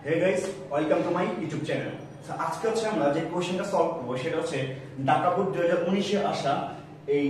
Hey guys, welcome to my YouTube channel. So আজকে হচ্ছে আমরা যে কোশ্চেনটা সলভ করব সেটা হচ্ছে ঢাকা বোর্ড 2019 এ আসা এই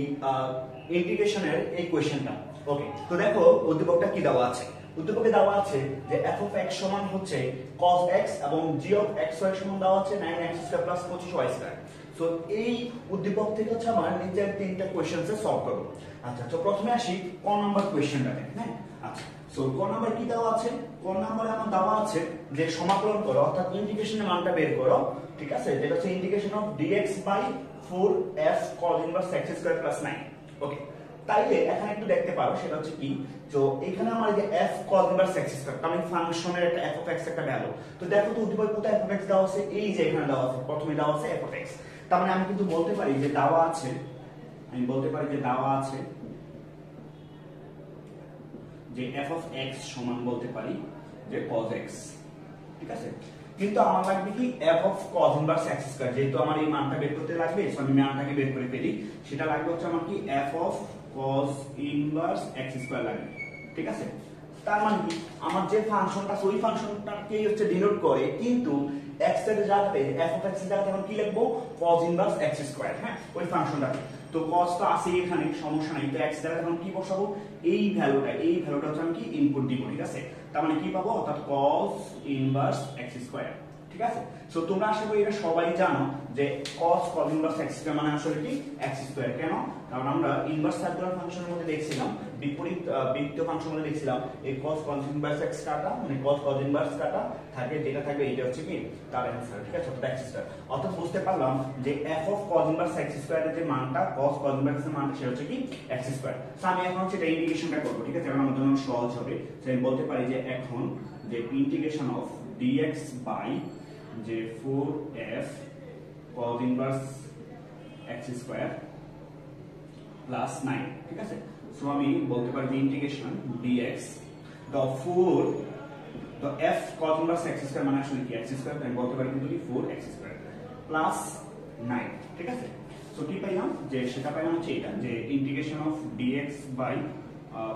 ইন্টিগ্রেশনের এই কোশ্চেনটা। ওকে, তো দেখো উদ্দীপকটা কি দেওয়া আছে। উদ্দীপকে দেওয়া আছে যে f of x সমান হচ্ছে cos x এবং g of x y সমান দেওয়া আছে 9x² + 25y²। সো এই উদ্দীপক থেকে হচ্ছে আমরা নিচের তিনটা কোশ্চেনস সলভ করব। আচ্ছা, তো প্রথমে আসি ক নাম্বার কোশ্চেনটাতে। হ্যাঁ, আচ্ছা, সো ক নাম্বার কি দেওয়া আছে? ক নাম্বারে আমার দেওয়া আছে যে সমাকলন করো, অর্থাৎ ইন্টিগ্রেশনের মানটা বের করো। ঠিক আছে, যেটা হচ্ছে integration of dx by 4f cos inverse x² + 9। Okay, তাইলে এখানে একটু দেখতে পারো সেটা হচ্ছে কি, তো এখানে আমার এই যে f cos ইনভার্স x², কারণ ফাংশনের একটা f of x একটা ভ্যালু। তো দেখো তো উদ্দীপকে কোথায় f of x দেওয়া আছে? এই যে এখানে দেওয়া আছে, প্রথমে দেওয়া আছে f of x। তার মানে আমি কিন্তু বলতে পারি যে দেওয়া আছে, যে f of x সমান বলতে পারি যে cos x। ঠিক আছে, কিন্তু আমার লাগবে কি f of cos inverse x², যেহেতু আমার এই মানটা বের করতে লাগবে, সো আমি মানটাকে বের করে ফেলি। সেটা লাগবে হচ্ছে আমার কি f of cos inverse x² লাগবে। ঠিক আছে, তার মানে কি আমার যে ফাংশনটা ওই ফাংশনটাকে হচ্ছে ডিনোট করে, কিন্তু x এর জায়গাতে f of x এর জায়গাতে এখন কি লিখবো? cos inverse x²। হ্যাঁ, ওই ফাংশনটাকে তো cos তো আছে এখানে, সমস্যা নাই। তো x দ্বারা এখন কি বসাবো? এই ভ্যালুটা হচ্ছে আমি কি ইনপুট দিব। ঠিক আছে, তার মানে কি পাবো? অর্থাৎ cos ইনভার্স x²। ঠিক আছে, সো তোমরা আশা করি এটা সবাই জানো যে cos ইনভার্স x² মানে আসলে কি x²। কেন? কারণ আমরা ইনভার্স সার্কুলার ফাংশনের মধ্যে দেখছিলাম, বিপরীত বৃত্তীয় ফাংশনের মধ্যে দেখছিলাম এই cos ইনভার্স x কাটা মানে cos ইনভার্স কাটা থাকে, যেটা থাকবে এটা হচ্ছে কি তার অ্যানসার। ঠিক আছে, অর্থাৎ x²। অর্থাৎ বুঝতে পারলাম যে f of cos inverse x² এর যে মানটা, cos ইনভার্স এর মানটা সেটা হচ্ছে কি x²। সো আমি এখন হচ্ছে এটা ইন্টিগ্রেশনটা করব। ঠিক আছে, কারণ আমাদের জন্য সহজ হবে। সো আমি বলতে পারি যে এখন যে ইন্টিগ্রেশন অফ dx বাই যে 4f cos ইনভার্স x² + 9। ঠিক আছে, সো আমি বলতে পারি যে integration dx the 4 the f cos inverse x² মানে আসলে কি x², আমি বলতে পারি কিন্তু কি 4x² + 9। ঠিক আছে, সো কি পাইলাম? যে সেটা পাইলাম হচ্ছে এটা, যে integration of dx by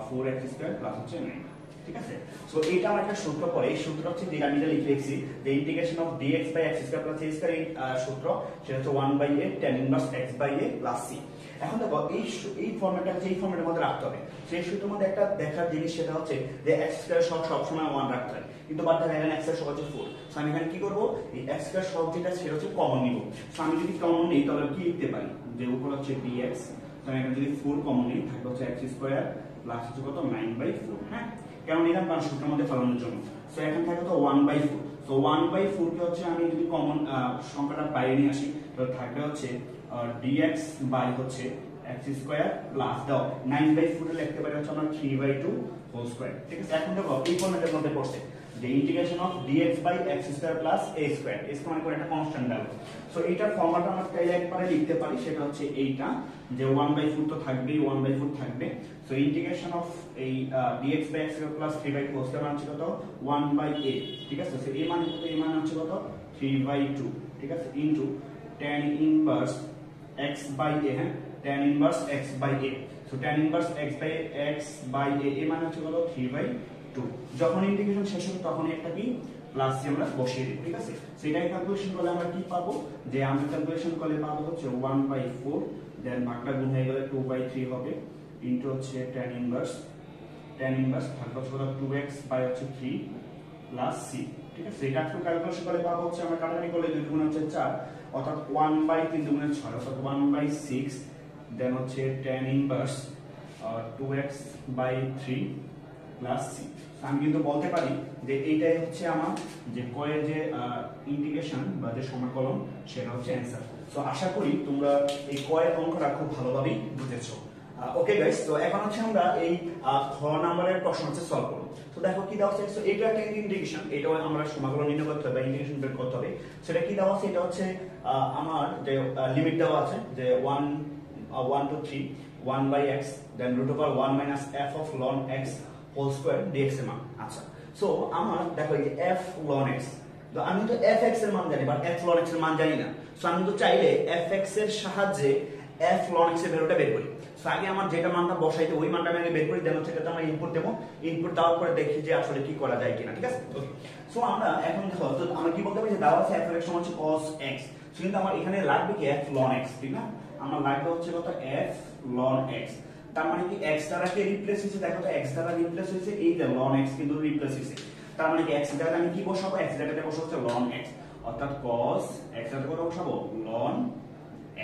4x² plus হচ্ছে 9। ঠিক আছে, সো এটা আমার একটা সূত্র পড়ে, এই সূত্র হচ্ছে যেটা আমি লিখেছি যে integration of dx by x² + a² এই সূত্র সেটা হচ্ছে 1/a tan inverse x by a plus c। এখন দেখো এই ফরম্যাটটা হচ্ছে এই ফরম্যাটের মধ্যে রাখতে হবে। সেই সূত্রের মধ্যে একটা দেখার জিনিস সেটা হচ্ছে যে x² সব সময় 1 রাখতে হয়, কিন্তু বাদ দেখা এখানে x² হচ্ছে 4। সো আমি এখানে কি করব? এই x² যেটা সেটা হচ্ছে কমন নিব। সো আমি যদি কমন নিই তাহলে কি লিখতে পারি? যে উপর হচ্ছে dx, তো আমি এখানে যদি 4 কমন নিই থাকবে হচ্ছে x² প্লাস হচ্ছে কত 9/4। হ্যাঁ, কেন নিলাম? কারণ সূত্রের মধ্যে ফেলানোর জন্য। সো এখন থাকে তো 1/4। সো 1/4 কে হচ্ছে আমি যদি কমন সংখ্যাটা বাইরে নিয়ে আসি তাহলে থাকবে হচ্ছে dx বাই হচ্ছে x² প্লাস দাও 9/4 এ লিখতে পারি হচ্ছে আমরা 3/2 হোল স্কয়ার। ঠিক আছে, এখন দেখো এই ফরম্যাটের মধ্যে পড়ছে যে integration of dx by x² plus a², মানে কোন একটা কনস্ট্যান্ট ভ্যালু। সো এইটার ফর্মুলাটা আমরা চাইলে একবারে লিখতে পারি, সেটা হচ্ছে এইটা যে 1/4 তো থাকবেই, 1/4 থাকবে। সো ইন্টিগ্রেশন অফ এই dx by x² plus 3/2 whole square মানে হচ্ছে কত 1/a। ঠিক আছে, সো এই মান কত? এই মান হচ্ছে কত 3/2। ঠিক আছে, into tan inverse x by a। হ্যাঁ, tan inverse x by a। So tan inverse x by a এর মান হচ্ছে কত 3/2। যখন ইন্টিগ্রেশন শেষ হবে তখন একটা কি প্লাস দিয়ে আমরা বসিয়ে দিই। ঠিক আছে, সেটাই ক্যালকুলেশন করলে আমরা কি পাবো? যে আমরা ক্যালকুলেশন করলে পাবো হচ্ছে 1/4 দেন ভাগটা গুণ হয়ে গেলে 2/3 হবে ইনটু হচ্ছে tan ইনভার্স থাকবে হচ্ছে কত 2x বাই হচ্ছে 3 প্লাস c। ঠিক আছে, এটা একটু ক্যালকুলেশন করলে পাবো হচ্ছে আমরা কাটাকাটি করলে 2 গুণ হচ্ছে 4, অর্থাৎ 1/3 গুণ 6 অর্থাৎ 1/6 দেন হচ্ছে tan inverse 2x by 3 plus c। আমি কিন্তু বলতে পারি যে এইটাই হচ্ছে আমার যে কয়ের যে ইন্টিগ্রেশন বা যে সমাকলন সেটা হচ্ছে অ্যানসার। সো আশা করি তোমরা এই কয়ের অঙ্কটা খুব ভালোভাবেই বুঝেছো। ওকে গাইস, তো এখন হচ্ছে আমরা এই খ নাম্বারের প্রশ্ন হচ্ছে সলভ করব। তো দেখো কি দেওয়া আছে? সো এটা একটা ইন্টিগ্রেশন, এটাও আমরা সমাকলন নির্ণয় করতে হবে, ইন্টিগ্রেশন বের করতে হবে। সেটা কি দেওয়া আছে? এটা হচ্ছে আমার যে লিমিট দেওয়া আছে যে 1 to 3 1/x then √1 - f of ln x whole square dx এর মান। আচ্ছা, সো আমার দেখো এই যে f ln x, তো আমি তো fx এর মান জানি বাট f ln x এর মান জানি না। সো আমি তো চাইলে fx এর সাহায্যে f ln x এর ভ্যালুটা বের করি। সো আগে আমার যেটা মানটা বসাইতে ওই মানটা আমি আগে বের করি, দেন হচ্ছে এটাতে আমরা ইনপুট দেব, ইনপুট দেওয়ার পরে দেখি যে আসলে কি করা যায় কিনা, ঠিক আছে। ওকে, সো আমরা এখন দেখো তো আমরা কি বলতে পারি যে দেওয়া আছে f এর সমান হচ্ছে cos x, কিন্তু আমার এখানে লাগবে কি f ln x, ঠিক না? আমার লাগবে হচ্ছে কত f ln x, তার মানে কি x দ্বারা কে রিপ্লেস হইছে, দেখো তো x দ্বারা রিপ্লেস হইছে, এই যে ln x কিন্তু রিপ্লেস হইছে, তার মানে কি x জায়গায় আমি কি বসাবো, x জায়গায় বসাবো হচ্ছে ln x, অর্থাৎ cos x এর কত বসাবো ln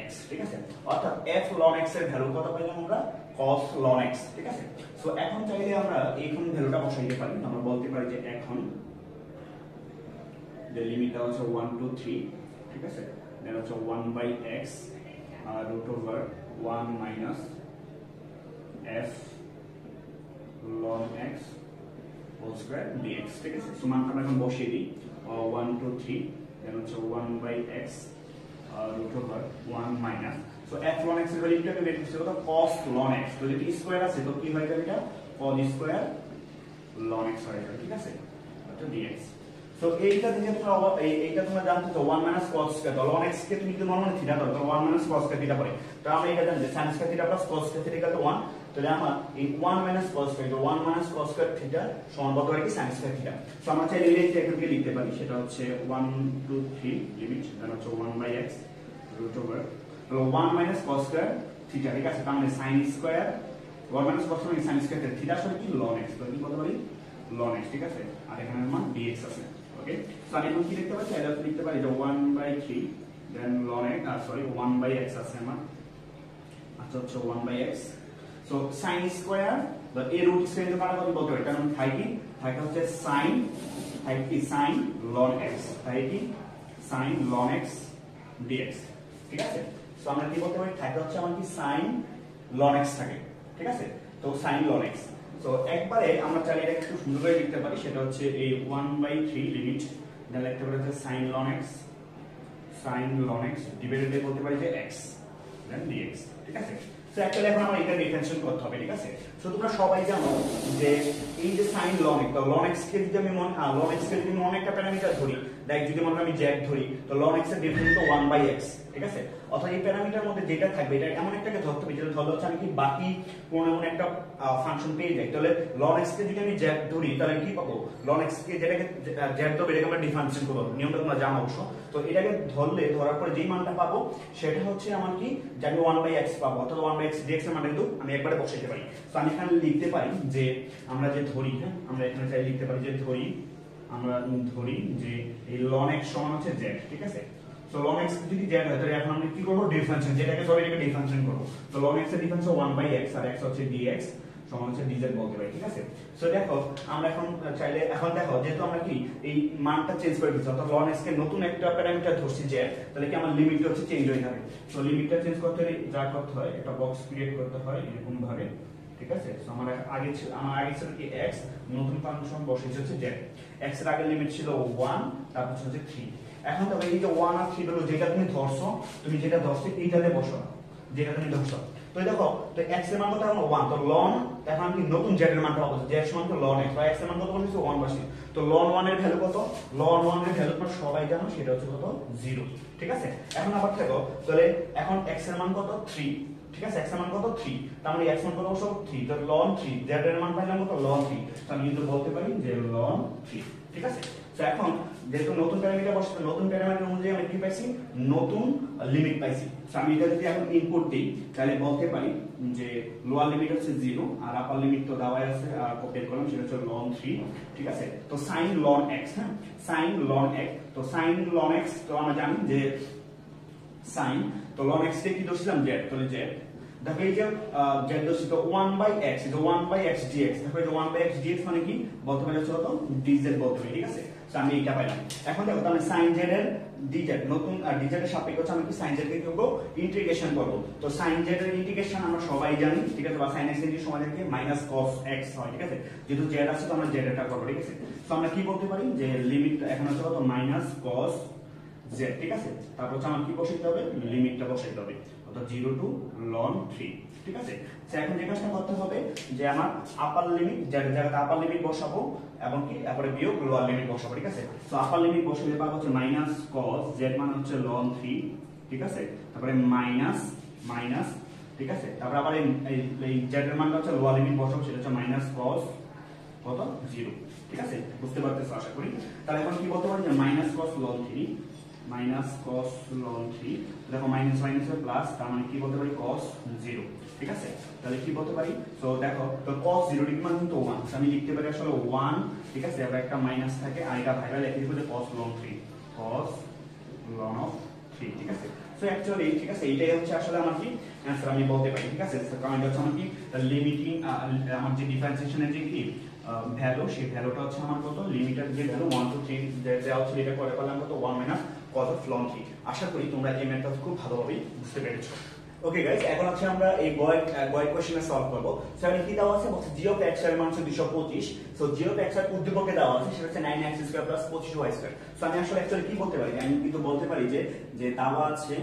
x, ঠিক আছে। অর্থাৎ f ln x এর ভ্যালু কত পাইলাম আমরা, cos ln x, ঠিক আছে। সো এখন চাইলে আমরা এইখান ভ্যালুটা বসাইতে পারি, আমরা বলতে পারি যে এখন যে লিমিটটা হচ্ছে 1 2 3, ঠিক আছে, দেন হচ্ছে 1/x √1 minus f ln x whole square dx, ঠিক আছে। সো মানটা আমরা এখন বসিয়ে দিই 1 2 3, দেন হচ্ছে 1/x √1 minus, so f ln x এর ভ্যালুটাকে বের করতে হবে cos ln x, তো যদি স্কয়ার আছে তো কি হয়ে যাবে, এটা cos স্কয়ার ln x হয়ে যাবে, ঠিক আছে, অর্থাৎ dx। সো এইটা থেকে এইটা তোমরা জানতে তো 1 minus cos square, ln x কে তুমি যদি নরমালি থিটা দাও তো 1 minus cos স্কয়ার থিটা পড়ে, তো আমরা এটা জানি যে sin square theta plus cos square theta equal to 1, তাহলে আমরা এই 1 minus cos স্কয়ার, তো 1 minus cos স্কয়ার থিটা সমান কত হয় কি sin স্কয়ার থিটা। সো আমরা চাইলে এই যে এখান থেকে লিখতে পারি, সেটা হচ্ছে 1 2 3 লিমিট, দেন হচ্ছে 1/x √, 1 minus cos square theta, ঠিক আছে, তার মানে sin square 1 minus cos square sin square theta আসলে কি ln x, তো কি বলতে পারি ln x, ঠিক আছে, আর এখানে মান dx আছে। ওকে, সো আমি এখন কি লিখতে পারি, তাহলে লিখতে পারি যে 1/3 দেন ln x, সরি 1/x আছে আমার, আচ্ছা হচ্ছে 1/x, সো sin স্কয়ার বা a রুট স্কয়ার এর মান কত বলতে পারি, কারণ থাই কি হচ্ছে sin ln x, থাই কি sin ln x dx, ঠিক আছে। সো আমরা কি বলতে পারি, থাকে হচ্ছে আমার কি sin ln x থাকে, ঠিক আছে, তো sin ln x। সো একবারে আমরা চাইলে এটা একটু সুন্দর করে লিখতে পারি, সেটা হচ্ছে এই 1/3 লিমিট, দেন লিখতে পারি যে sin ln x divided by বলতে পারি যে x দেন dx, ঠিক আছে। সো অ্যাকচুয়ালি এখন আমরা এটা ডিফারেন্সিয়েট করতে হবে, ঠিক আছে। সো তোমরা সবাই জানো যে এই যে sin ln x, তো ln x কে যদি আমি ln x কে যদি মনে একটা প্যারামিটার ধরি, দেখ যদি মনে আমি z ধরি, তো ln x এর ডিফারেন্স তো 1/x, ঠিক আছে। অর্থাৎ এই প্যারামিটার মধ্যে যেটা থাকবে এটা এমন একটাকে ধরতে হবে যেটা ধরলে হচ্ছে আমি কি বাকি কোন এমন একটা ফাংশন পেয়ে যাই, তাহলে ln x কে যদি আমি z ধরি তাহলে কি পাবো, ln x কে যেটাকে z ধরবে এটাকে আমরা ডিফারেন্সিয়েট করব, নিয়মটা তোমরা জানো অবশ্য। তো এটাকে ধরার পরে যেই মানটা পাবো সেটা হচ্ছে আমার কি, যে আমি 1/x পাবো, অর্থাৎ 1/x dx এর মান কিন্তু আমি একবারে বসাইতে পারি। তো আমি এখানে লিখতে পারি যে আমরা যে ধরি, হ্যাঁ আমরা এখানে চাই লিখতে পারি যে আমরা ধরি যে এই ln x সমান হচ্ছে z, ঠিক আছে। সো ln x যদি z হয় তাহলে এখন আমরা কি করব, ডিফারেন্সিয়েট, যেটাকে সবাই এটাকে ডিফারেন্সিয়েট করব। তো ln x এর ডিফারেন্স 1/x আর x হচ্ছে dx সমান হচ্ছে dz বলতে পারি, ঠিক আছে। সো দেখো আমরা এখন চাইলে, এখন দেখো যেহেতু আমরা কি এই মানটা চেঞ্জ করে দিচ্ছি, অর্থাৎ ln x কে নতুন একটা প্যারামিটার ধরছি z, তাহলে কি আমার লিমিটটা হচ্ছে চেঞ্জ হয়ে যাবে। সো লিমিটটা চেঞ্জ করতে হলে যা করতে হয়, একটা বক্স ক্রিয়েট করতে হয় এরকম ভাবে, ঠিক আছে। সো আমার আগে ছিল কি x, নতুন ফাংশন বসিয়েছে হচ্ছে z, x এর আগের লিমিট ছিল 1, তারপর হচ্ছে 3। এখন তবে এই যে 1 আর 3 হলো যেটা তুমি ধরছো, তুমি যেটা ধরছো এইটাতে বসো, যেটা তুমি ধরছো, তো দেখো তো x এর মান কত এখন 1, তো ln এখন আমি নতুন z এর মানটা পাবো, z সমান তো ln x, বা x এর মান কত বসেছে 1 বসে, তো ln 1 এর ভ্যালু কত, ln 1 এর ভ্যালু তোমরা সবাই জানো সেটা হচ্ছে কত 0, ঠিক আছে। এখন আবার দেখো তাহলে এখন x এর মান কত 3, ঠিক আছে, x এর মান কত 3, তার মানে x মান কত বসো 3, তো ln 3, z এর মান পাইলাম কত ln 3, তো আমি কিন্তু বলতে পারি যে ln 3, ঠিক আছে। তো এখন যেহেতু নতুন প্যারামিটার বসে, নতুন প্যারামিটার অনুযায়ী আমি কি পাইছি, নতুন লিমিট পাইছি। সো আমি এটা যদি এখন ইনপুট দিই তাহলে বলতে পারি যে লোয়ার লিমিট হচ্ছে 0 আর আপার লিমিট তো দেওয়াই আছে, আর কপি করলাম সেটা হচ্ছে ln 3, ঠিক আছে। তো sin ln x, হ্যাঁ sin ln x, তো sin ln x তো আমরা জানি যে sin, তো ln x কে কি ধরছিলাম z, তাহলে z, দেখো এই যে z ধরছি তো 1/x, এই যে 1/x dx, দেখো এই যে 1/x dx মানে কি বলতে পারি হচ্ছে কত dz বলতে পারি, ঠিক আছে। তো আমি এটা পাইলাম। এখন দেখো তাহলে sin z এর dz, নতুন dz এর সাপেক্ষে হচ্ছে আমি কি sin z কে কি করব, ইন্টিগ্রেশন করব। তো sin z এর ইন্টিগ্রেশন আমরা সবাই জানি, ঠিক আছে, বা sin x এর সমান কি -cos x হয়, ঠিক আছে। যেহেতু z আছে তো আমরা z এটা করব, ঠিক আছে। তো আমরা কি বলতে পারি যে লিমিট এখন হচ্ছে কত -cos z, ঠিক আছে। তারপর হচ্ছে আমার কি বসাইতে হবে, লিমিটটা বসাইতে হবে, অর্থাৎ 0 to ln 3, ঠিক আছে। সো এখন যে কাজটা করতে হবে যে আমার আপার লিমিট, যার জায়গাতে আপার লিমিট বসাবো এবং কি তারপরে বিয়োগ লোয়ার লিমিট বসাবো, ঠিক আছে। সো আপার লিমিট বসালে পাবো হচ্ছে -cos z মানে হচ্ছে ln 3, ঠিক আছে, তারপরে মাইনাস, ঠিক আছে, তারপর আবার এই z এর মানটা হচ্ছে লোয়ার লিমিট বসাবো, সেটা হচ্ছে মাইনাস cos কত 0, ঠিক আছে, বুঝতে পারতেছো আশা করি। তাহলে এখন কি বলতে পারি যে minus cos ln 3, minus cos ln 3, দেখো মাইনাস মাইনাস প্লাস, তার মানে কি বলতে পারি cos 0, ঠিক আছে। তাহলে কি বলতে পারি, তো দেখো তো cos 0 ডিগ্রি মানে কিন্তু 1, আমি লিখতে পারি আসলে 1, ঠিক আছে, আবার একটা মাইনাস থাকে আর এটা ভাইরাল লিখে দিব যে cos ln 3, cos ln of 3, ঠিক আছে। সো অ্যাকচুয়ালি ঠিক আছে, এটাই হচ্ছে আসলে আমার কি অ্যানসার আমি বলতে পারি, ঠিক আছে। কারণ এটা হচ্ছে আমার কি লিমিটিং, আমার যে ডিফারেন্সিয়েশনের যে কি ভ্যালু, সেই ভ্যালুটা হচ্ছে আমার কত, লিমিটের যে ভ্যালু 1 2 3 দেওয়া হচ্ছে, এটা করে পেলাম কত 1 মাইনাস cos of ln 3। আশা করি তোমরা এই ম্যাথটা খুব ভালোভাবে বুঝতে পেরেছো। ওকে গাইস, এখন হচ্ছে আমরা এই গয়ের কোশ্চেনে সলভ করব। স্যার কি দেওয়া আছে, বলছে g of x এর মান হচ্ছে 225। সো g of x এর উদ্দীপকে দেওয়া আছে সেটা হচ্ছে 9x² + 25y²। সো আমি আসলে অ্যাকচুয়ালি কি বলতে পারি, আমি কিন্তু বলতে পারি যে যে দেওয়া আছে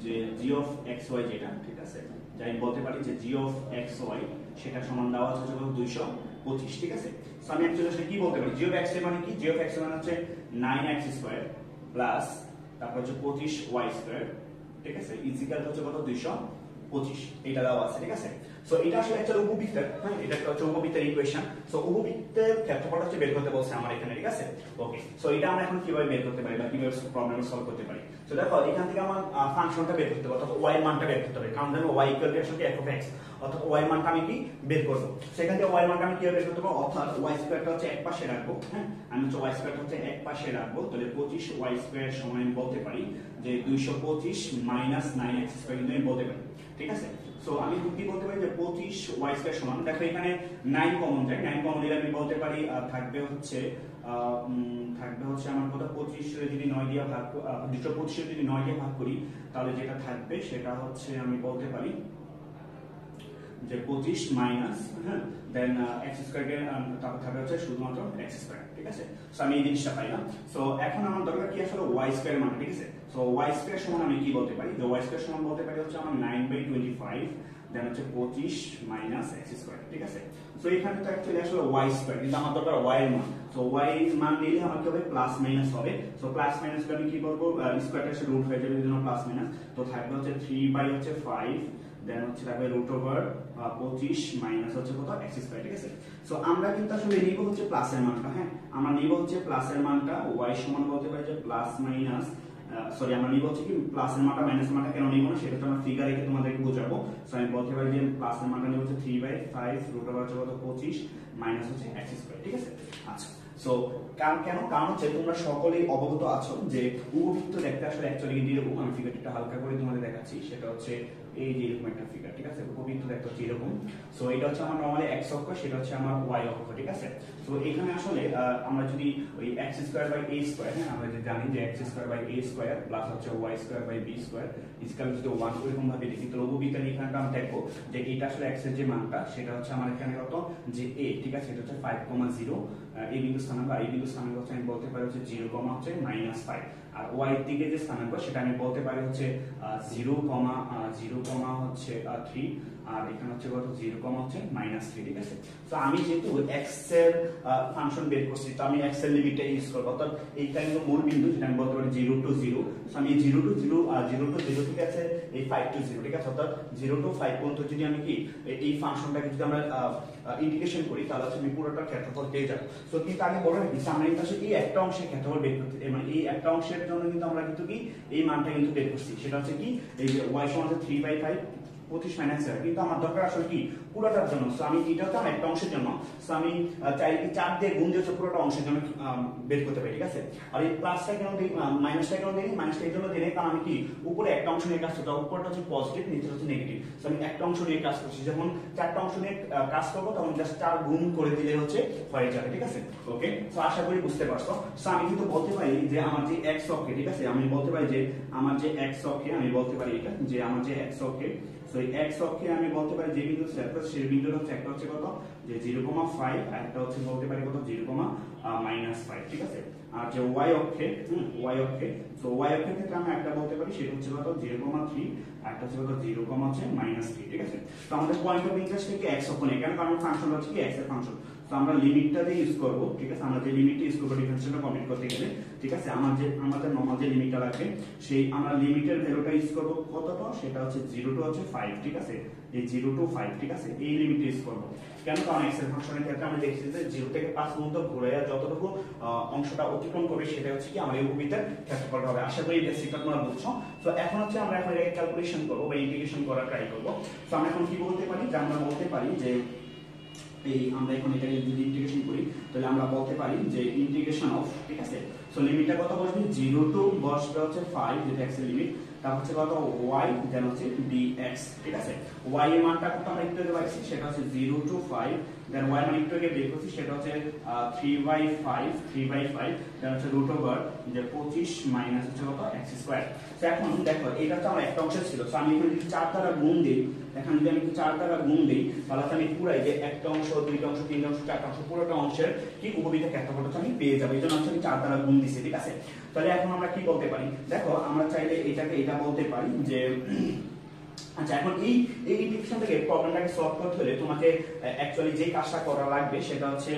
যে g of xy যেটা, ঠিক আছে, যাই বলতে পারি যে g of xy সেটা সমান দেওয়া আছে কত 225, ঠিক আছে। সো আমি অ্যাকচুয়ালি আসলে কি বলতে পারি, g of x এর মানে কি, g of x এর মানে হচ্ছে 9x² প্লাস তারপর হচ্ছে 25y², ঠিক আছে, ইকুয়াল হচ্ছে কত 225, এটা দেওয়া আছে, ঠিক আছে। সো এটা আসলে অ্যাকচুয়ালি উপবৃত্তের, হ্যাঁ, এটা হচ্ছে উপবৃত্তের ইকুয়েশন। সো উপবৃত্তের ক্ষেত্রফলটা হচ্ছে বের করতে বলছে আমার এখানে, ঠিক আছে। ওকে, সো এটা আমরা এখন কিভাবে বের করতে পারি বা কিভাবে প্রবলেম সলভ করতে পারি। সো দেখো এখান থেকে আমার ফাংশনটা বের করতে হবে, অর্থাৎ y এর মানটা বের করতে হবে, কারণ জানো y ইকুয়াল টু আসলে f of x, অর্থাৎ y এর মানটা আমি কি বের করব। সেখান থেকে y এর মানটা আমি কিভাবে বের করতে পারবো, অর্থাৎ y স্কয়ারটা হচ্ছে এক পাশে রাখবো, হ্যাঁ, আমি হচ্ছে y স্কয়ারটা হচ্ছে এক পাশে রাখবো, তাহলে 25y² সমান আমি বলতে পারি যে 225 মাইনাস 9x² কিন্তু আমি বলতে পারি, ঠিক আছে। সো আমি কি বলতে পারি যে 25y² সমান, দেখো এখানে 9 কমন যায়, 9 কমন দিলে আমি বলতে পারি থাকবে হচ্ছে আমার কত 25 যদি 9 দিয়ে ভাগ 225 যদি 9 দিয়ে ভাগ করি, তাহলে যেটা থাকবে সেটা হচ্ছে আমি বলতে পারি যে 25 মাইনাস, হ্যাঁ, দেন x² এর তারপর থাকবে হচ্ছে শুধুমাত্র x², ঠিক আছে। সো আমি এই জিনিসটা পাইলাম। সো এখন আমার দরকার কি আসলে y² এর মান, ঠিক আছে। সো y² সমান আমি কি বলতে পারি, যে y² সমান বলতে পারি হচ্ছে আমার 9/25, দেন হচ্ছে 25 মাইনাস x², ঠিক আছে। সো এখানে তো অ্যাকচুয়ালি আসলে y², কিন্তু আমার দরকার y এর মান। সো y এর মান নিলে আমার কি হবে, প্লাস মাইনাস হবে। সো প্লাস মাইনাস আমি কি বলবো, স্কয়ারটা এসে রুট হয়ে যাবে, এর জন্য প্লাস মাইনাস, তো থাকবে হচ্ছে 3/5, দেন হচ্ছে থাকবে রুট ওভার 25 মাইনাস হচ্ছে কত x², ঠিক আছে। সো আমরা কিন্তু আসলে নিব হচ্ছে প্লাসের মানটা, হ্যাঁ, আমরা নিব হচ্ছে প্লাসের মানটা, y সমান বলতে পারি যে প্লাস মাইনাস, সরি আমরা নিব হচ্ছে কি প্লাসের মানটা, মাইনাসের মানটা কেন নিব না সেটা তো আমরা ফিগারে রেখে তোমাদেরকে বোঝাবো। সো আমি বলতে পারি যে প্লাসের মানটা নিব হচ্ছে 3/5 রুট ওভার হচ্ছে কত 25 মাইনাস হচ্ছে x², ঠিক আছে। আচ্ছা, সো কারণ হচ্ছে তোমরা সকলেই অবগত আছো যে উপবৃত্ত দেখতে আসলে অ্যাকচুয়ালি কিন্তু এরকম, আমি ফিগারটা হালকা করে তোমাদের দেখাচ্ছি, সেটা হচ্ছে এই যে এরকম একটা ফিগার, ঠিক আছে। উপবৃত্ত দেখতে হচ্ছে এরকম। সো এটা হচ্ছে আমার নরমালি x অক্ষ, সেটা হচ্ছে আমার y অক্ষ, ঠিক আছে। সো এখানে আসলে আমরা যদি ওই x²/a², হ্যাঁ, আমরা যে জানি যে x²/a² প্লাস হচ্ছে y²/b² ইকুয়াল টু 1, এরকম ভাবে লিখি, তো উপবৃত্তের এখানটা আমরা দেখবো যে এটা আসলে x এর যে মানটা সেটা হচ্ছে আমার এখানে কত, যে a, ঠিক আছে, এটা হচ্ছে 5,0, এই বিন্দু স্থানাঙ্ক, এই বিন্দু স্থানাঙ্ক হচ্ছে আমি বলতে পারি হচ্ছে 0, হচ্ছে -5, আর y এর দিকে যে স্থানাঙ্ক সেটা আমি বলতে পারি হচ্ছে 0, হচ্ছে 3, আর এখানে হচ্ছে কত 0, হচ্ছে -3, ঠিক আছে। তো আমি যেহেতু x এর ফাংশন বের করছি, তো আমি x এর লিমিটটা ইউজ করব, অর্থাৎ এইটা কিন্তু মূল বিন্দু, যেটা আমি বলতে পারি 0 to 0। সো আমি 0 to 0 ঠিক আছে, এই 5 to 0, ঠিক আছে, অর্থাৎ 0 to 5 পর্যন্ত যদি আমি কি এই ফাংশনটাকে যদি আমরা ইন্টিগ্রেশন করি, তাহলে হচ্ছে আমি পুরোটা ক্ষেত্রফল পেয়ে যাব। সো কিন্তু আগে বলে রাখি আমরা কিন্তু আসলে এই একটা অংশের ক্ষেত্রফল বের করতে, মানে এই একটা অংশের জন্য কিন্তু আমরা কিন্তু কি এই মানটা কিন্তু বের করছি, সেটা হচ্ছে কি এই যে y সমান 3/5 25 মাইনাস 7, কিন্তু আমার দরকার আসলে কি পুরোটার জন্য। সো আমি এটা হচ্ছে আমার একটা অংশের জন্য, সো আমি চাইলে 4 দিয়ে গুণ দিয়ে পুরোটা অংশের জন্য বের করতে পারি, ঠিক আছে। আর এই প্লাসটা কেন দিই, মাইনাসটা কেন দিই, মাইনাসটা এই জন্য দিই কারণ আমি কি উপরে একটা অংশ নিয়ে কাজ করছি, উপরটা হচ্ছে পজিটিভ, নিচে হচ্ছে নেগেটিভ। সো আমি একটা অংশ নিয়ে কাজ করছি, যখন 4টা অংশ নিয়ে কাজ করবো তখন জাস্ট 4 গুণ করে দিলে হচ্ছে হয়ে যাবে, ঠিক আছে। ওকে, সো আশা করি বুঝতে পারছো। সো আমি কিন্তু বলতে পারি যে আমার যে x অক্ষে, ঠিক আছে, আমি বলতে পারি যে আমার যে x অক্ষে, আমি বলতে পারি এটা যে আমার যে x অক্ষে, সো এই x অক্ষে আমি বলতে পারি যে বিন্দু সেট করছে সেই বিন্দুটা হচ্ছে একটা হচ্ছে কত যে 0,5, আর একটা হচ্ছে বলতে পারি কত 0,-5, ঠিক আছে। আর যে y অক্ষে, y অক্ষে, সো y অক্ষের ক্ষেত্রে আমি একটা বলতে পারি সেটা হচ্ছে কত 0,3, আর একটা হচ্ছে কত 0,-3, ঠিক আছে। তো আমাদের পয়েন্ট অফ ইন্টারেস্ট কি x অক্ষ নেই, কারণ ফাংশন হচ্ছে কি x এর ফাংশন। তো আমরা লিমিটটা দিয়ে ইউজ করব, ঠিক আছে, আমরা যে লিমিটটা ইউজ করব ডিফারেন্সিয়েশনটা কমপ্লিট করতে গেলে, ঠিক আছে, আমাদের নরমাল যে লিমিটটা লাগবে সেই আমরা লিমিটের ভ্যালুটা ইউজ করব কতটা, সেটা হচ্ছে 0 টু হচ্ছে 5, ঠিক আছে, এই 0 টু 5, ঠিক আছে, এই লিমিট ইউজ করব। কেন? কারণ এক্স এর ফাংশনের ক্ষেত্রে আমরা দেখছি যে 0 থেকে 5 পর্যন্ত ঘুরে যতটুকু অংশটা অতিক্রম করবে সেটা হচ্ছে কি আমার এই উপবৃত্তের ক্ষেত্রফল হবে। আশা করি বেসিকটা তোমরা বুঝছো। সো এখন হচ্ছে আমরা এখন এটাকে ক্যালকুলেশন করব বা ইন্টিগ্রেশন করার ট্রাই করব। সো আমরা এখন কি বলতে পারি, যে আমরা বলতে পারি যে এই আমরা এখন এটাকে যদি ইন্টিগ্রেশন করি তাহলে আমরা বলতে পারি যে ইন্টিগ্রেশন অফ, ঠিক আছে, সো লিমিটটা কত বসবে, 0 টু বসবে হচ্ছে 5, যেটা x এর লিমিট, তারপর হচ্ছে কত y, দেন হচ্ছে dx, ঠিক আছে, y এর মানটা কত আমরা একটু আগে পাইছি, সেটা হচ্ছে 0 টু 5, দেন y মান একটু আগে বের করছি, সেটা হচ্ছে 3/5, দেন হচ্ছে রুট ওভার যে 25 মাইনাস হচ্ছে কত x স্কয়ার। তো এখন দেখো এটা তো আমার একটা অংশ ছিল, সো আমি এখানে যদি 4 দ্বারা গুণ দেই, এখন যদি আমি 4 দ্বারা গুণ দেই তাহলে আমি পুরাই যে একটা অংশ, দুইটা অংশ, তিনটা অংশ, চারটা অংশ, পুরোটা অংশের কি উপবৃত্তের ক্ষেত্রফলটা আমি পেয়ে যাব। এইজন্য হচ্ছে আমি 4 দ্বারা গুণ দিছি, ঠিক আছে। তাহলে এখন আমরা কি বলতে পারি, দেখো আমরা চাইলে এটাকে এটা বলতে পারি যে আচ্ছা, এখন এই ইন্টিগ্রেশন থেকে প্রবলেমটাকে সলভ করতে হলে তোমাকে অ্যাকচুয়ালি যে কাজটা করা লাগবে সেটা হচ্ছে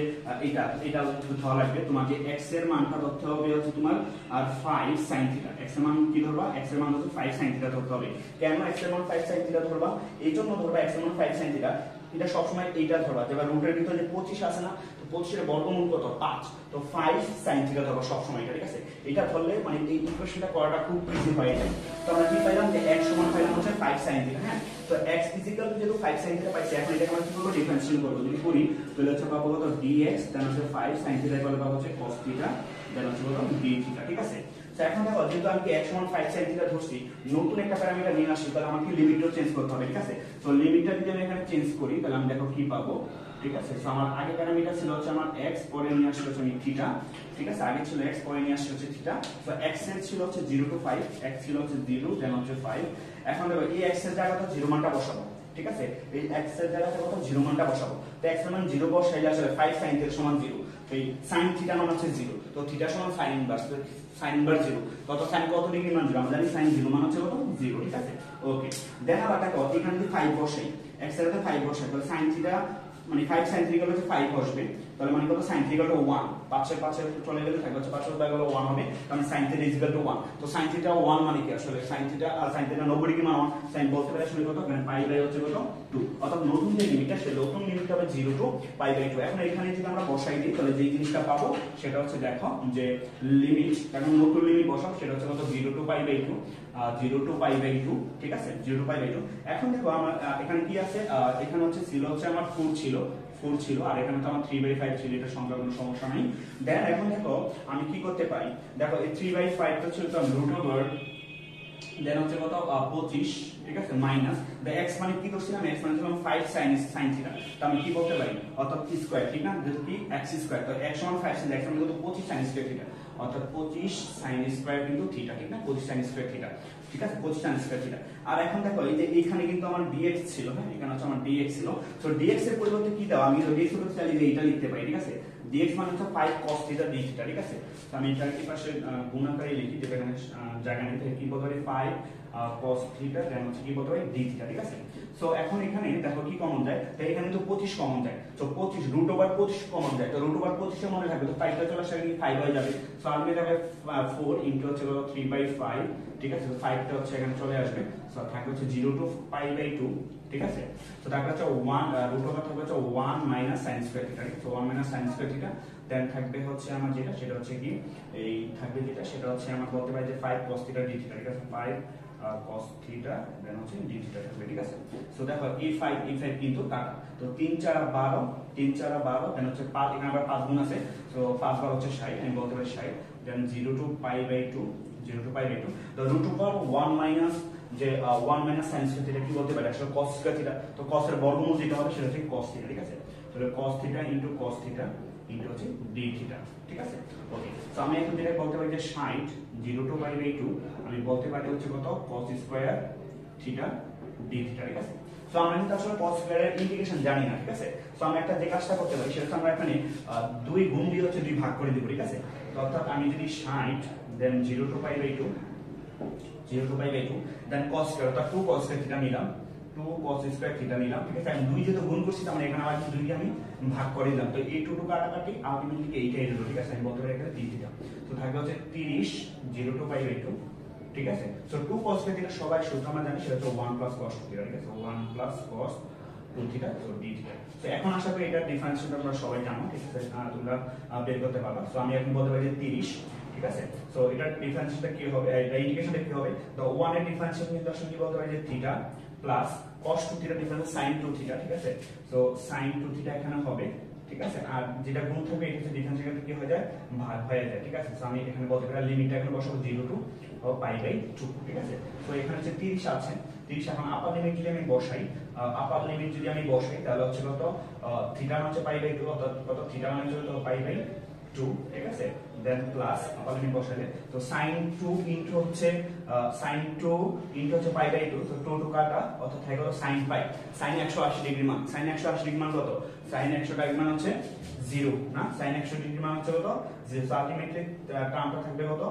এটা ধরা লাগবে, তোমাকে x এর মানটা ধরতে হবে হচ্ছে তোমার আর 5 sin থিটা। x এর মান কি ধরবা, x এর মান হচ্ছে 5 sin থিটা ধরতে হবে। কেন x এর মান 5 sin থিটা ধরবা, এই জন্য ধরবা x এর মান 5 sin থিটা, এটা সবসময় এইটা ধরবা, যেবার রুটের ভিতরে যে 25 আছে না, তো 25 এর বর্গমূল কত, 5, তো 5 sin থিটা ধরবা সবসময়, ঠিক আছে। এটা ধরলে মানে এই ইকুয়েশনটা করাটা খুব ইজি হয়ে যায়। তো আমরা কি পাইলাম, যে x সমান পাইলাম হচ্ছে 5 sin থিটা, হ্যাঁ। তো x ইকুয়াল টু যেহেতু 5 sin থিটা পাইছি, এখন এটাকে আমরা কি করব, ডিফারেন্সিয়েট করব। যদি করি তাহলে হচ্ছে পাবো কত, dx, দেন হচ্ছে 5 sin থিটা ইকুয়াল পাবো হচ্ছে cos থিটা, দেন হচ্ছে কত d থিটা, ঠিক আছে। তো এখন দেখো যেহেতু আমি x সমান 5 sin থিটা ধরছি, নতুন একটা প্যারামিটার নিয়ে আসি, তাহলে আমাকে লিমিটও চেঞ্জ করতে হবে, ঠিক আছে। তো লিমিটটা যদি আমি এখানে চেঞ্জ করি তাহলে আমি দেখো কি পাবো, ঠিক আছে। সো আমার আগে প্যারামিটার ছিল হচ্ছে আমার x, পরে নিয়ে আসলে হচ্ছে আমি থিটা, ঠিক আছে, আগে ছিল x, পরে নিয়ে আসলে হচ্ছে থিটা। সো x এর ছিল হচ্ছে 0 টু 5, x ছিল হচ্ছে 0, দেন হচ্ছে 5। এখন দেখো এই x এর জায়গাটা 0 মানটা বসাবো, ঠিক আছে, এই x এর জায়গাতে কত 0 মানটা বসাবো। তো x এর মান 0 বসাইলে আসলে 5 sin থিটা সমান 0, তো এই sin থিটা মান হচ্ছে 0, তো থিটা সমান sin ইনভার্স, তো sin ইনভার্স 0, কত sin কত ডিগ্রি মান 0, আমরা জানি sin 0 মান হচ্ছে কত 0, ঠিক আছে। ওকে, দেন আবার দেখো এখানে যদি 5 বসাই, x এর জায়গাতে 5 বসাই, তাহলে sin থিটা মানে 5 sin থিটা হচ্ছে 5 বসবে, তাহলে মানে কত sin থিটা হলো 1, 5 এর 5 চলে গেলে থাকবে হচ্ছে 5 এর বাইরে হলো 1 হবে, কারণ sin theta is equal to 1। তো sin থিটা 1 মানে কি আসলে sin থিটা আর sin থিটা 90 ডিগ্রি মান 1, sin বলতে পারে আসলে কত, মানে পাই বাই হচ্ছে কত 2, অর্থাৎ নতুন যে লিমিটটা সে নতুন লিমিটটা হবে 0 টু পাই বাই 2। এখন এখানে যদি আমরা বসাই দিই তাহলে যেই জিনিসটা পাবো সেটা হচ্ছে দেখো যে লিমিট, এখন নতুন লিমিট বসাও, সেটা হচ্ছে কত 0 to pi by 2, 0 to pi by 2, ঠিক আছে, 0 টু পাই বাই 2। এখন দেখো আমার এখানে কি আছে, এখানে হচ্ছে ছিল হচ্ছে আমার 4 ছিল, আর এখানে তো আমার 3/5 ছিল, এটা সংখ্যা কোনো সমস্যা নাই। দেন এখন দেখো আমি কি করতে পারি, দেখো এই 3/5 টা ছিল তো রুট ওভার, দেন হচ্ছে কত 25, ঠিক আছে, মাইনাস দ্য x মানে কি করছিলাম, x মানে ছিলাম 5 sin থিটা, তো আমি কি বলতে পারি, অর্থাৎ কি স্কয়ার, ঠিক না, যেহেতু কি x স্কয়ার, তো x সমান 5 sin, x মানে কত 25 sin স্কয়ার থিটা, অর্থাৎ 25 sin স্কয়ার কিন্তু থিটা, ঠিক না, 25 sin স্কয়ার থিটা, ঠিক আছে, 25 sin স্কয়ার থিটা। আর এখন দেখো এই যে এইখানে কিন্তু আমার dx ছিল, হ্যাঁ, এখানে হচ্ছে আমার dx ছিল, তো dx এর পরিবর্তে কি দাও, আমি যদি dx এর পরিবর্তে চাইলে যে এইটা লিখতে পারি, ঠিক আছে, dx মানে হচ্ছে 5 cos থিটা d থিটা, ঠিক আছে। তো আমি এটার কি পাশে গুণ আকারে লিখি, যেটা এখানে জায়গা নিতে কি বলতে পারি 5 cos থিটা, দেন হচ্ছে কি বলতে পারি d থিটা, ঠিক আছে। সো এখন এখানে দেখো কি কমন যায়, তো এখানে তো 25 কমন যায়, তো 25 রুট ওভার 25 কমন যায়, তো রুট ওভার 25 এর মনে থাকবে, তো 5টা চলে আসলে 5 হয়ে যাবে, সো আর যাবে 4 ইনটু হচ্ছে 3/5, ঠিক আছে, তো 5টা হচ্ছে এখানে চলে আসবে, সো থাকবে হচ্ছে 0 টু পাই বাই 2, ঠিক আছে। তো থাকবে হচ্ছে 1 রুট ওভার থাকবে হচ্ছে 1 মাইনাস sin স্কয়ার থিটা, তো 1 মাইনাস sin স্কয়ার থিটা, দেন থাকবে হচ্ছে আমার যেটা সেটা হচ্ছে কি এই থাকবে যেটা সেটা হচ্ছে আমরা বলতে পারি যে 5 cos থিটা d থিটা, ঠিক আছে, 5 cos থিটা দেন হচ্ছে d থিটা থাকবে, ঠিক আছে। সো দেখো এই 5 কিন্তু কাটা, তো 3 4 12, 3 4 12, দেন হচ্ছে 5, এখানে আবার 5 গুণ আছে, সো 5 বার হচ্ছে 60, আমি বলতে পারি 60, then 0 to pi by 2, 0 to pi by 2, তো রুট ওভার 1 মাইনাস যে 1 মাইনাস sin স্কয়ার থিটা কি বলতে পারি আসলে cos স্কয়ার থিটা, তো cos এর বর্গমূল যেটা হবে সেটা হচ্ছে cos থিটা, ঠিক আছে। তাহলে cos theta into cos theta into হচ্ছে d থিটা, ঠিক আছে। ওকে, সো আমি এখন যেটা বলতে পারি যে 60 0 টু পাই বাই 2, আমি বলতে পারি হচ্ছে কত cos square theta d theta, ঠিক আছে। সো আমরা কিন্তু আসলে cos স্কয়ারের ইন্টিগ্রেশন জানি না, ঠিক আছে। সো আমরা একটা যে কাজটা করতে পারি সেটা আমরা এখানে 2 গুণ দিয়ে হচ্ছে 2 ভাগ করে দেব, ঠিক আছে। তো অর্থাৎ আমি যদি 60 then 0 to pi by 2, 0 to pi by 2, then cos square, অর্থাৎ 2 cos স্কয়ার থিটা নিলাম, 2 cos স্কয়ার থিটা নিলাম, ঠিক আছে। আমি 2 যেহেতু গুণ করছি তার মানে এখানে আবার 2 কে আমি ভাগ করে দিলাম, তো এই 2 কাটাকাটি আলটিমেটলি এইটাই হলো, ঠিক আছে। আমি বলতে পারি এখানে 3 থিটা, তো থাকবে হচ্ছে 30 0 টু পাই বাই 2, ঠিক আছে। সো 2 cos থিটা সবাই সূত্র আমরা জানি, সেটা হচ্ছে 1 cos 2 থিটা, ঠিক আছে। 1 cos 2 theta, so d theta. তো এখন আশা করি এটা ডিফারেন্সিয়েশন আমরা সবাই জানো, ঠিক আছে, তোমরা বের করতে পারবা। সো আমি এখন বলতে পারি যে 30, ঠিক আছে। সো এটা ডিফারেন্সিয়েশনটা কি হবে, এটা ইন্টিগ্রেশনটা কি হবে, তো 1 এর ডিফারেন্সিয়েশন কিন্তু আসলে কি বলতে পারি যে theta plus cos 2 theta difference sin 2 theta, ঠিক আছে। সো sin 2 থিটা এখানে হবে, ঠিক আছে। আর যেটা গুণ থাকবে এটা হচ্ছে ডিফারেন্সিয়েশন কি হয়ে যায়, ভাগ হয়ে যায়, ঠিক আছে। সো আমি এখানে বলতে পারি লিমিটটা এখানে বসাবো 0 টু পাই বাই 2, ঠিক আছে। সো এখানে হচ্ছে 30 আছে, 30 এখন আপার লিমিট যদি আমি বসাই, তাহলে হচ্ছে কত, থিটা মানে হচ্ছে পাই বাই 2, অর্থাৎ কত থিটা মানে হচ্ছে কত পাই বাই 2, ঠিক আছে। দেন প্লাস আপার লিমিট বসালে তো sin 2 ইনটু হচ্ছে পাই বাই 2, তো 2 টু কাটা, অর্থাৎ থাকে হলো sin পাই, sin 180 ডিগ্রি মান, sin 180 ডিগ্রি মান কত, sin 180 ডিগ্রি মান হচ্ছে 0 না, sin 180 ডিগ্রি মান হচ্ছে কত 0, সো আলটিমেটলি টার্মটা থাকবে কত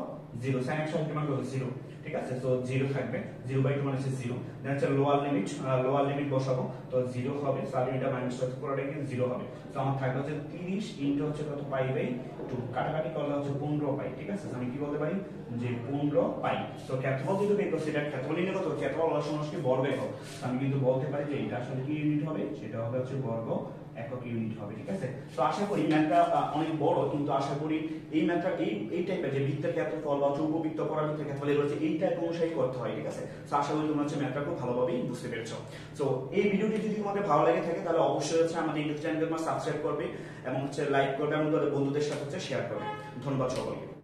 0, sin 180 ডিগ্রি মান কত 0, ঠিক আছে। সো 0 থাকবে, 0/2 মানে হচ্ছে 0। দেন হচ্ছে লোয়ার লিমিট বসাবো, তো 0 হবে, সো আলটিমেটলি মাইনাস পুরোটা কিন্তু 0 হবে। সো আমার থাকবে হচ্ছে 30 ইনটু হচ্ছে কত পাই বাই 2, কাটাকাটি করলে হচ্ছে 15 পাই, ঠিক আছে। আমি কি বলতে পারি যে 15 পাই। সো ক্ষেত্রফল যেহেতু বের করছি, এটা ক্ষেত্রফল নিয়ে কত, ক্ষেত্রফল সমান বর্গ একক, আমি কিন্তু বলতে পারি যে এটা আসলে কি ইউনিট হবে, সেটা হবে হচ্ছে বর্গ একক ইউনিট হবে, ঠিক আছে। তো আশা করি ম্যাথটা অনেক বড়, কিন্তু আশা করি এই ম্যাথটা এই টাইপের যে বৃত্তের ক্ষেত্রফল বা হচ্ছে উপবৃত্ত পরাবৃত্তের ক্ষেত্রফল এর হচ্ছে এই টাইপ অনুসারে করতে হয়, ঠিক আছে। তো আশা করি তোমরা হচ্ছে ম্যাথটা খুব ভালোভাবেই বুঝতে পেরেছো। তো এই ভিডিওটি যদি তোমাদের ভালো লাগে থাকে তাহলে অবশ্যই হচ্ছে আমাদের ইউটিউব চ্যানেলকে সাবস্ক্রাইব করবে এবং হচ্ছে লাইক করবে এবং বন্ধুদের সাথে হচ্ছে শেয়ার করবে। ধন্যবাদ সকলকে।